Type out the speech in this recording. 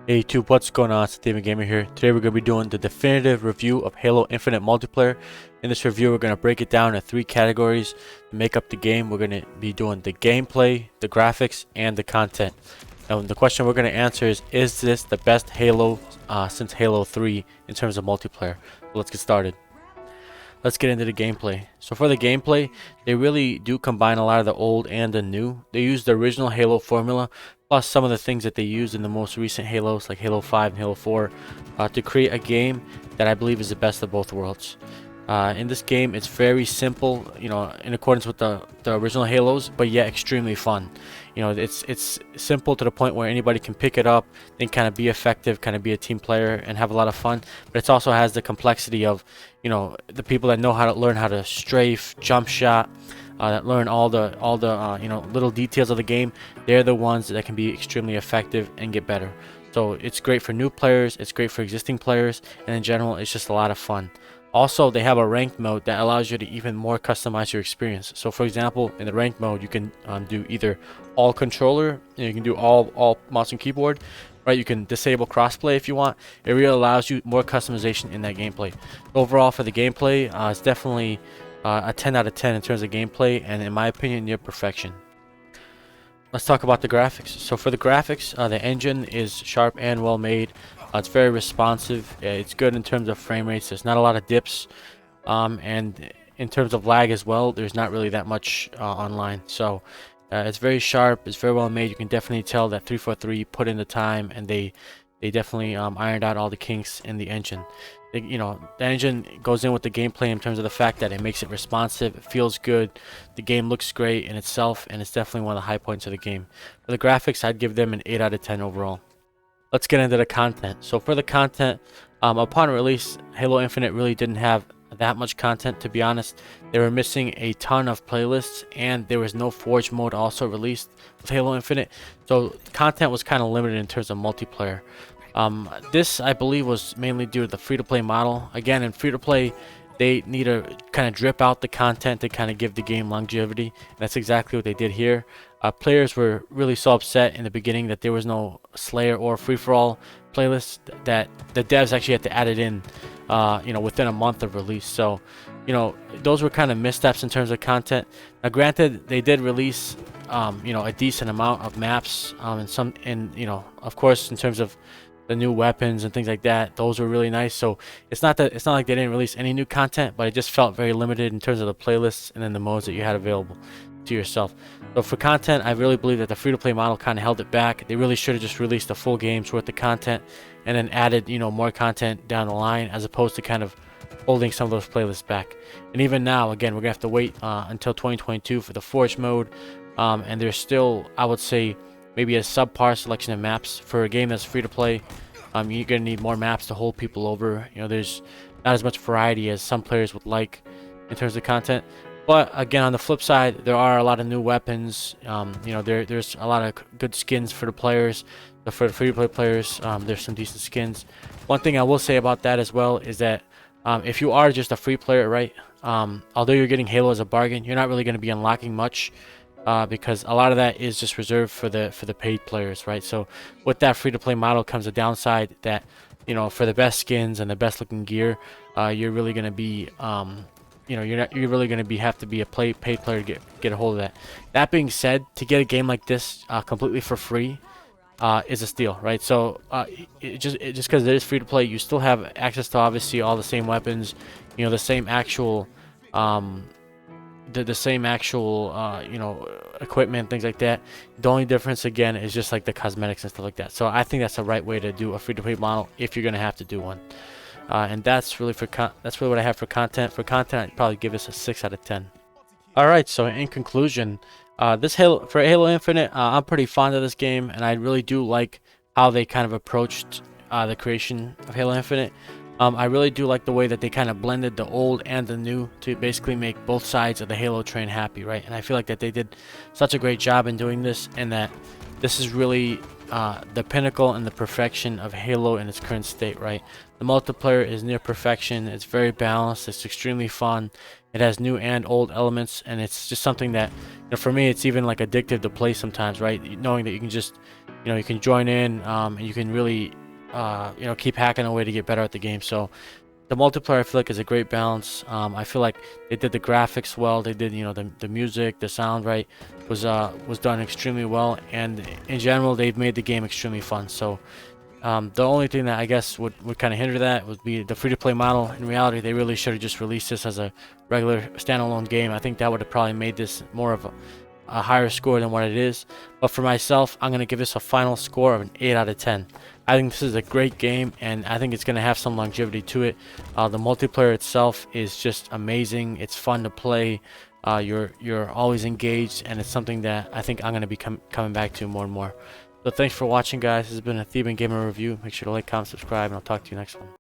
Hey YouTube, what's going on? It's Steven Gamer here. Today we're going to be doing the definitive review of Halo Infinite multiplayer. In this review, we're going to break it down into 3 categories to make up the game. We're going to be doing the gameplay, the graphics, and the content. Now, the question we're going to answer is this the best Halo since Halo 3 in terms of multiplayer? So let's get started. Let's get into the gameplay. So for the gameplay, they really do combine a lot of the old and the new. They use the original Halo formula, plus some of the things that they used in the most recent Halos, like Halo 5 and Halo 4, to create a game that I believe is the best of both worlds. In this game, it's very simple, you know, in accordance with the original Halos, but yet extremely fun. You know, it's simple to the point where anybody can pick it up and kind of be effective, kind of be a team player and have a lot of fun. But it also has the complexity of, you know, the people that know how to learn how to strafe, jump shot, that learn all the you know, little details of the game. They're the ones that can be extremely effective and get better. So it's great for new players, it's great for existing players, and in general, it's just a lot of fun. Also, they have a ranked mode that allows you to even more customize your experience. So for example, in the ranked mode, you can do either all controller, you can do all mouse and keyboard, right? You can disable crossplay if you want. It really allows you more customization in that gameplay. Overall, for the gameplay, it's definitely a 10 out of 10 in terms of gameplay, and in my opinion, near perfection. Let's talk about the graphics. So for the graphics, the engine is sharp and well made. It's very responsive. It's good in terms of frame rates. There's not a lot of dips, and in terms of lag as well, there's not really that much online. So it's very sharp. It's very well made. You can definitely tell that 343 put in the time, and they definitely ironed out all the kinks in the engine. You know, the engine goes in with the gameplay in terms of the fact that it makes it responsive, it feels good, the game looks great in itself, and it's definitely one of the high points of the game. For the graphics, I'd give them an 8 out of 10 overall. Let's get into the content. So for the content, upon release, Halo Infinite really didn't have that much content, to be honest. They were missing a ton of playlists, and there was no Forge mode also released with Halo Infinite. So content was kind of limited in terms of multiplayer. This, I believe, was mainly due to the free-to-play model. Again, in free-to-play, they need to kind of drip out the content to kind of give the game longevity. And that's exactly what they did here. Players were really so upset in the beginning that there was no Slayer or free-for-all playlist that the devs actually had to add it in, you know, within a month of release. So, you know, those were kind of missteps in terms of content. Now, granted, they did release, you know, a decent amount of maps, and you know, of course, in terms of the new weapons and things like that, those were really nice. So it's not like they didn't release any new content, but it just felt very limited in terms of the playlists and then the modes that you had available to yourself. So for content, I really believe that the free-to-play model kind of held it back. They really should have just released a full game's worth of content and then added, you know, more content down the line, as opposed to kind of holding some of those playlists back. And even now, again, we're gonna have to wait until 2022 for the Forge mode, and there's still, I would say, maybe a subpar selection of maps for a game that's free to play. You're gonna need more maps to hold people over. You know, there's not as much variety as some players would like in terms of content. But again, on the flip side, there are a lot of new weapons. You know, there's a lot of good skins for the players. But for the free to play players, there's some decent skins. One thing I will say about that as well is that if you are just a free player, right? Although you're getting Halo as a bargain, you're not really going to be unlocking much. Because a lot of that is just reserved for the paid players, right? So with that free-to-play model comes a downside that, you know, for the best skins and the best looking gear, you're really going to be, you know, you're really going to have to be a paid player to get a hold of that. That being said, to get a game like this completely for free is a steal, right? So just because it is free to play, you still have access to obviously all the same weapons, you know, the same actual the same actual you know, equipment, things like that. The only difference again is just like the cosmetics and stuff like that. So I think that's the right way to do a free-to-play model if you're gonna have to do one. And that's really what I have for content. For content, I'd probably give this a 6 out of 10. All right, so in conclusion, this Halo Infinite, I'm pretty fond of this game, and I really do like how they kind of approached the creation of Halo Infinite. I really do like the way that they kind of blended the old and the new to basically make both sides of the Halo train happy, right? And I feel like that they did such a great job in doing this, and that this is really the pinnacle and the perfection of Halo in its current state, right? The multiplayer is near perfection. It's very balanced. It's extremely fun. It has new and old elements, and it's just something that, for me, it's even like addictive to play sometimes, right? Knowing that you can just, you can join in, and you can really, keep hacking away to get better at the game. So the multiplayer, I feel like, is a great balance. I feel like they did the graphics well. They did, the music, the sound, right, was done extremely well, and in general, they've made the game extremely fun. So the only thing that I guess would kind of hinder that would be the free-to-play model. In reality, they really should have just released this as a regular standalone game. I think that would have probably made this more of a higher score than what it is. But for myself, I'm going to give this a final score of an 8 out of 10. I think this is a great game, and I think it's going to have some longevity to it. The multiplayer itself is just amazing. It's fun to play. You're always engaged, and it's something that I think I'm going to be coming back to more and more. So thanks for watching, guys. This has been a Theban Gamer review. Make sure to like, comment, subscribe, and I'll talk to you next one.